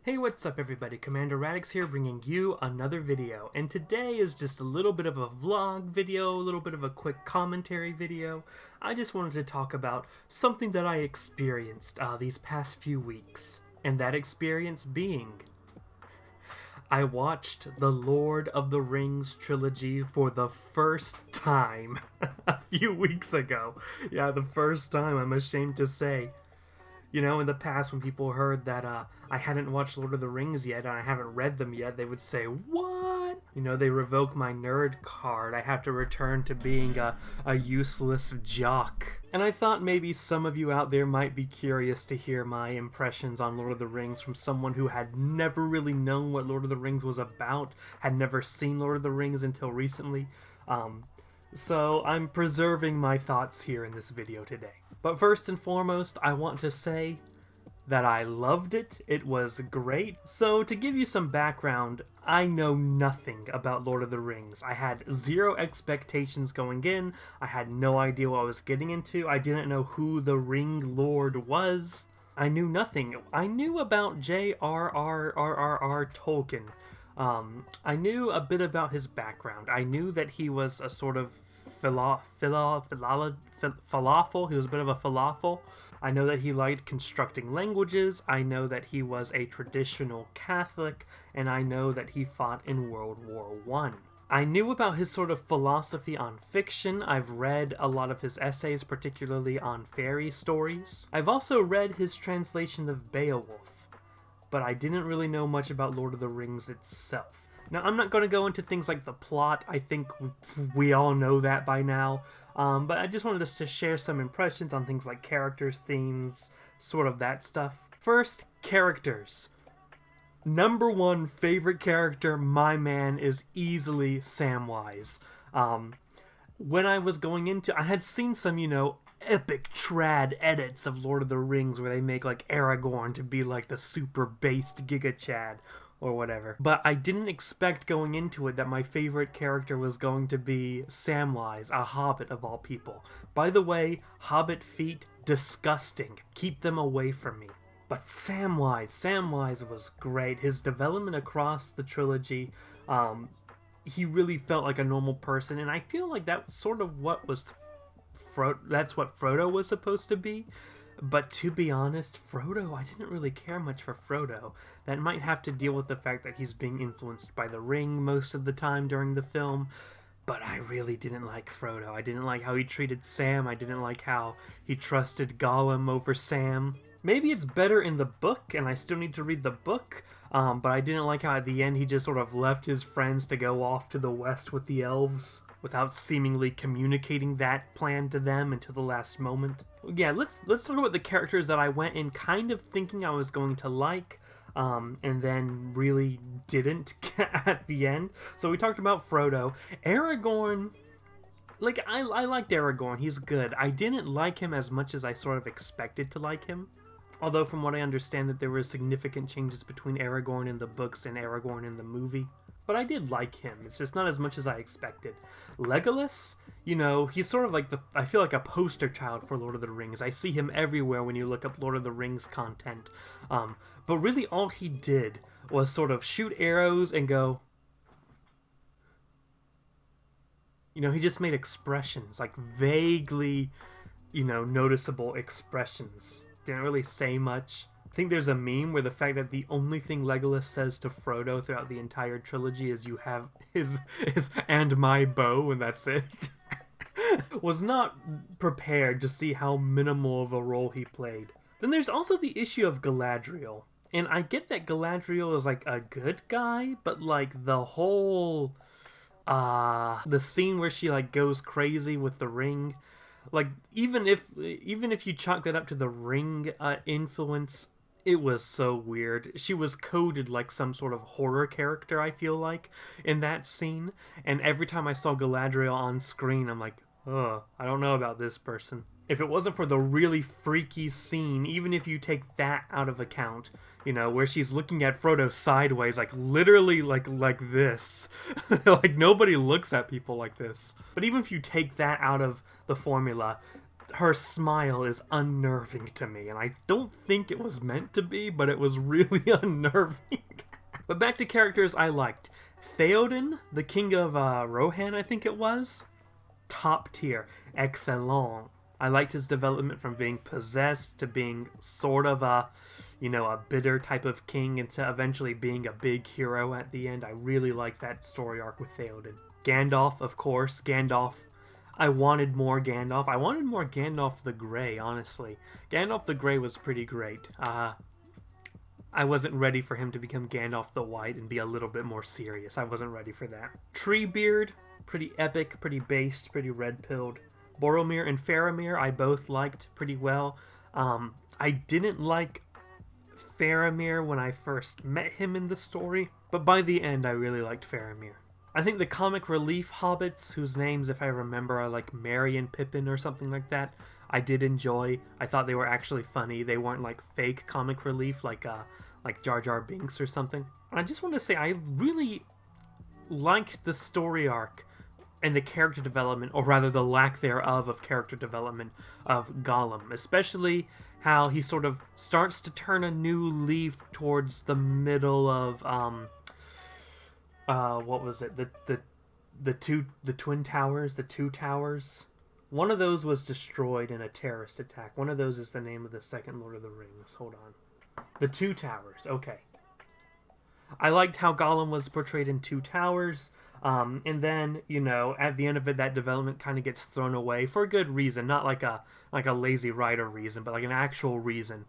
Hey, what's up everybody? Commander Radix here bringing you another video, and today is just a little bit of a vlog video, a little bit of a quick commentary video. I just wanted to talk about something that I experienced these past few weeks, and that experience being I watched the Lord of the Rings trilogy for the first time a few weeks ago. Yeah, the first time, I'm ashamed to say. You know, in the past, when people heard that I hadn't watched Lord of the Rings yet and I haven't read them yet, they would say, "What?" You know, they revoke my nerd card. I have to return to being a useless jock. And I thought maybe some of you out there might be curious to hear my impressions on Lord of the Rings from someone who had never really known what Lord of the Rings was about, had never seen Lord of the Rings until recently. So I'm preserving my thoughts here in this video today. But first and foremost, I want to say that I loved it. It was great. So to give you some background, I know nothing about Lord of the Rings. I had zero expectations going in. I had no idea what I was getting into. I didn't know who the Ring Lord was. I knew nothing. I knew about J.R.R. Tolkien. I knew a bit about his background. I knew that he was a sort of falafel. He was a bit of a falafel. I know that he liked constructing languages. I know that he was a traditional Catholic, and I know that he fought in World War I. I knew about his sort of philosophy on fiction. I've read a lot of his essays, particularly on fairy stories. I've also read his translation of Beowulf, but I didn't really know much about Lord of the Rings itself. Now, I'm not going to go into things like the plot. I think we all know that by now. But I just wanted us to share some impressions on things like characters, themes, sort of that stuff. First, characters. Number one favorite character, my man, is easily Samwise. When I was going into... I had seen some, epic trad edits of Lord of the Rings where they make, like, Aragorn to be, like, the super based Giga Chad or whatever. But I didn't expect going into it that my favorite character was going to be Samwise, a hobbit of all people. By the way, hobbit feet, disgusting. Keep them away from me. But Samwise was great. His development across the trilogy, he really felt like a normal person, and I feel like that's sort of what was that's what Frodo was supposed to be. But to be honest, Frodo, I didn't really care much for Frodo. That might have to deal with the fact that he's being influenced by the ring most of the time during the film. But I really didn't like Frodo. I didn't like how he treated Sam. I didn't like how he trusted Gollum over Sam. Maybe it's better in the book, and I still need to read the book. But I didn't like how at the end he just sort of left his friends to go off to the west with the elves without seemingly communicating that plan to them until the last moment. Yeah, let's talk about the characters that I went in kind of thinking I was going to like, and then really didn't at the end. So we talked about Frodo. Aragorn, like, I liked Aragorn, he's good. I didn't like him as much as I sort of expected to like him. Although from what I understand that there were significant changes between Aragorn in the books and Aragorn in the movie. But I did like him. It's just not as much as I expected. Legolas, he's sort of like I feel like a poster child for Lord of the Rings. I see him everywhere when you look up Lord of the Rings content. But really all he did was sort of shoot arrows and go... he just made expressions, like vaguely, noticeable expressions. Didn't really say much. I think there's a meme where the fact that the only thing Legolas says to Frodo throughout the entire trilogy is "you have his and my bow," and that's it. Was not prepared to see how minimal of a role he played. Then there's also the issue of Galadriel. And I get that Galadriel is like a good guy, but like the whole the scene where she like goes crazy with the ring, like even if you chalk that up to the ring influence, it was so weird. She was coded like some sort of horror character, I feel like, in that scene. And every time I saw Galadriel on screen, I'm like, ugh, I don't know about this person. If it wasn't for the really freaky scene, even if you take that out of account, where she's looking at Frodo sideways, like literally like this. Like nobody looks at people like this. But even if you take that out of the formula, her smile is unnerving to me, and I don't think it was meant to be, but it was really unnerving. But back to characters I liked. Theoden, the king of Rohan, I think it was. Top tier. Excellent. I liked his development from being possessed to being sort of a bitter type of king into eventually being a big hero at the end. I really liked that story arc with Theoden. Gandalf, of course. Gandalf. I wanted more Gandalf. I wanted more Gandalf the Grey, honestly. Gandalf the Grey was pretty great. I wasn't ready for him to become Gandalf the White and be a little bit more serious. I wasn't ready for that. Treebeard, pretty epic, pretty based, pretty red-pilled. Boromir and Faramir, I both liked pretty well. I didn't like Faramir when I first met him in the story, but by the end I really liked Faramir. I think the comic relief hobbits, whose names, if I remember, are like Merry and Pippin or something like that, I did enjoy. I thought they were actually funny. They weren't like fake comic relief like J.R.R. Binks or something. And I just want to say I really liked the story arc and the character development, or rather the lack thereof of character development of Gollum, especially how he sort of starts to turn a new leaf towards the middle of what was it? The twin towers, the two towers. One of those was destroyed in a terrorist attack. One of those is the name of the second Lord of the Rings. Hold on. The Two Towers. Okay. I liked how Gollum was portrayed in Two Towers. And then, at the end of it, that development kind of gets thrown away for a good reason. Not like a lazy writer reason, but like an actual reason.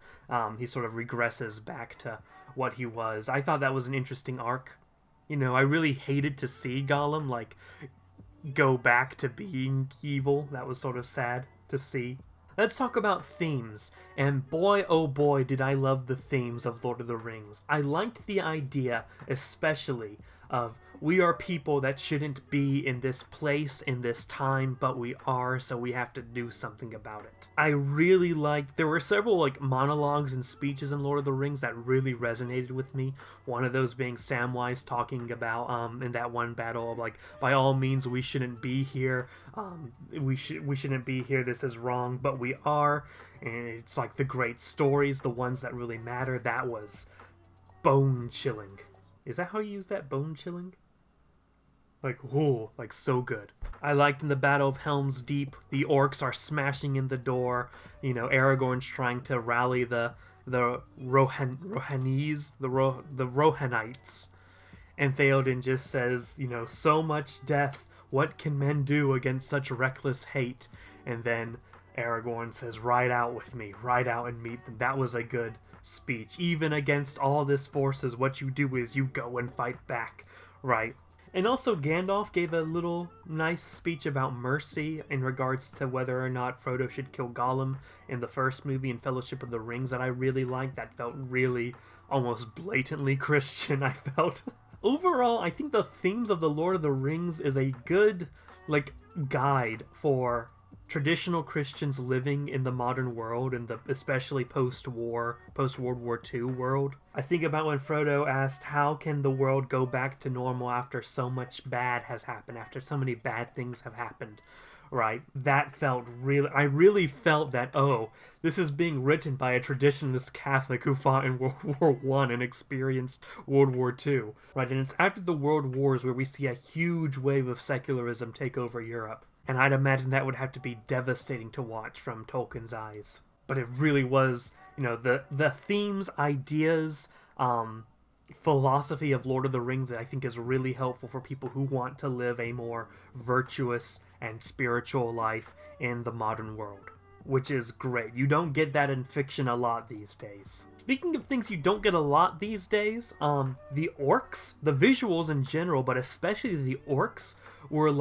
He sort of regresses back to what he was. I thought that was an interesting arc. I really hated to see Gollum, go back to being evil. That was sort of sad to see. Let's talk about themes. And boy, oh boy, did I love the themes of Lord of the Rings. I liked the idea, especially, of we are people that shouldn't be in this place, in this time, but we are, so we have to do something about it. I really liked, there were several monologues and speeches in Lord of the Rings that really resonated with me. One of those being Samwise talking about, in that one battle, of by all means we shouldn't be here, we shouldn't be here, this is wrong, but we are, and it's the great stories, the ones that really matter. That was bone-chilling. Is that how you use that? Bone-chilling? So good. I liked in the Battle of Helm's Deep, the orcs are smashing in the door. Aragorn's trying to rally the Rohanese, the Rohanites. And Theoden just says, so much death, what can men do against such reckless hate? And then Aragorn says, ride out with me, ride out and meet them. That was a good speech. Even against all this forces, what you do is you go and fight back, right? And also Gandalf gave a little nice speech about mercy in regards to whether or not Frodo should kill Gollum in the first movie in Fellowship of the Rings that I really liked. That felt really almost blatantly Christian, I felt. Overall, I think the themes of the Lord of the Rings is a good guide for traditional Christians living in the modern world, and especially post-World War II world. I think about when Frodo asked, how can the world go back to normal after so much bad has happened, after so many bad things have happened, right? That felt I really felt that, this is being written by a traditionalist Catholic who fought in World War I and experienced World War II, right? And it's after the World Wars where we see a huge wave of secularism take over Europe. And I'd imagine that would have to be devastating to watch from Tolkien's eyes. But it really was, the themes, ideas, philosophy of Lord of the Rings that I think is really helpful for people who want to live a more virtuous and spiritual life in the modern world. Which is great. You don't get that in fiction a lot these days. Speaking of things you don't get a lot these days, the orcs, the visuals in general, but especially the orcs, were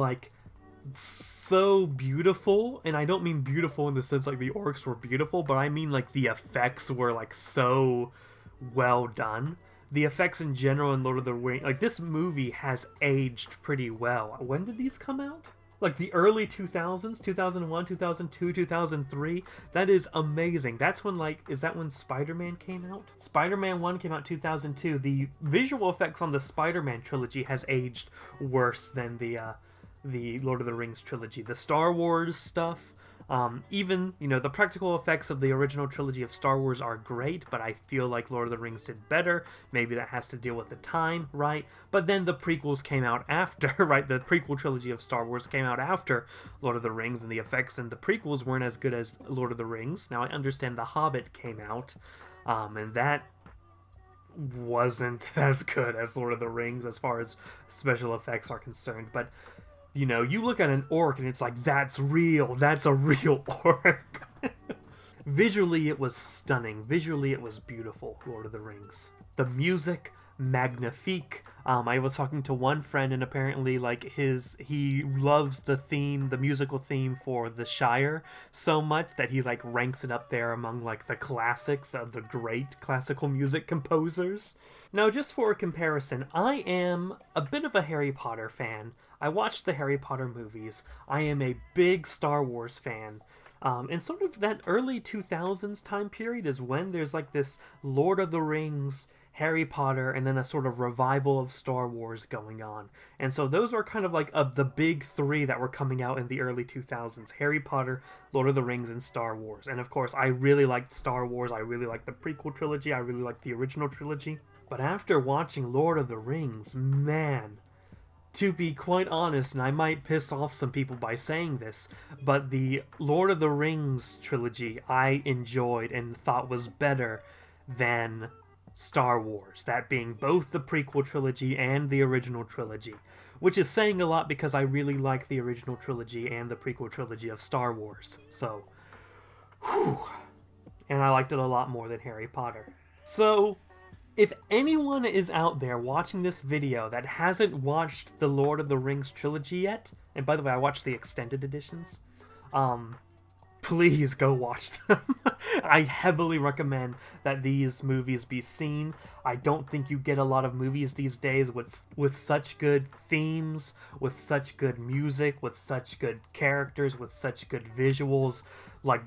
so beautiful, and I don't mean beautiful in the sense the orcs were beautiful, but I mean the effects were so well done. The effects in general in Lord of the Rings, this movie has aged pretty well. When did these come out? The early 2000s, 2001, 2002, 2003. That is amazing. That's when is that when Spider-Man came out? Spider-Man 1 came out 2002. The visual effects on the Spider-Man trilogy has aged worse than the Lord of the Rings trilogy. The Star Wars stuff, Even, the practical effects of the original trilogy of Star Wars are great, but I feel like Lord of the Rings did better. Maybe that has to deal with the time, right? But then the prequels came out after, right? The prequel trilogy of Star Wars came out after Lord of the Rings, and the effects in the prequels weren't as good as Lord of the Rings. Now, I understand The Hobbit came out, and that wasn't as good as Lord of the Rings as far as special effects are concerned, but you look at an orc and it's like, that's real. That's a real orc. Visually, it was stunning. Visually, it was beautiful, Lord of the Rings. The music, magnifique. I was talking to one friend, and apparently, he loves the musical theme for The Shire so much that he, ranks it up there among, the classics of the great classical music composers. Now, just for a comparison, I am a bit of a Harry Potter fan. I watched the Harry Potter movies. I am a big Star Wars fan. And sort of that early 2000s time period is when there's this Lord of the Rings, Harry Potter, and then a sort of revival of Star Wars going on. And so those are kind of the big three that were coming out in the early 2000s. Harry Potter, Lord of the Rings, and Star Wars. And of course, I really liked Star Wars. I really liked the prequel trilogy. I really liked the original trilogy. But after watching Lord of the Rings, man, to be quite honest, and I might piss off some people by saying this, but the Lord of the Rings trilogy I enjoyed and thought was better than Star Wars, that being both the prequel trilogy and the original trilogy, which is saying a lot because I really like the original trilogy and the prequel trilogy of Star Wars, so, whew, and I liked it a lot more than Harry Potter. So, if anyone is out there watching this video that hasn't watched the Lord of the Rings trilogy yet, and by the way, I watched the extended editions, please go watch them. I heavily recommend that these movies be seen. I don't think you get a lot of movies these days with such good themes, with such good music, with such good characters, with such good visuals.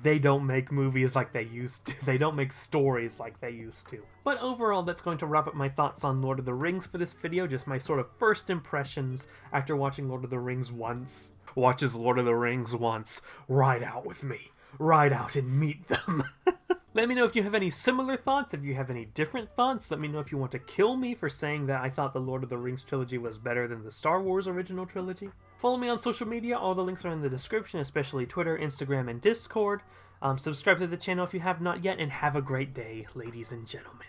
They don't make movies like they used to. They don't make stories like they used to. But overall, that's going to wrap up my thoughts on Lord of the Rings for this video. Just my sort of first impressions after watching Lord of the Rings once. Watches Lord of the Rings once. Ride out with me. Ride out and meet them. Let me know if you have any similar thoughts, if you have any different thoughts. Let me know if you want to kill me for saying that I thought the Lord of the Rings trilogy was better than the Star Wars original trilogy. Follow me on social media. All the links are in the description, especially Twitter, Instagram, and Discord. Subscribe to the channel if you have not yet, and have a great day, ladies and gentlemen.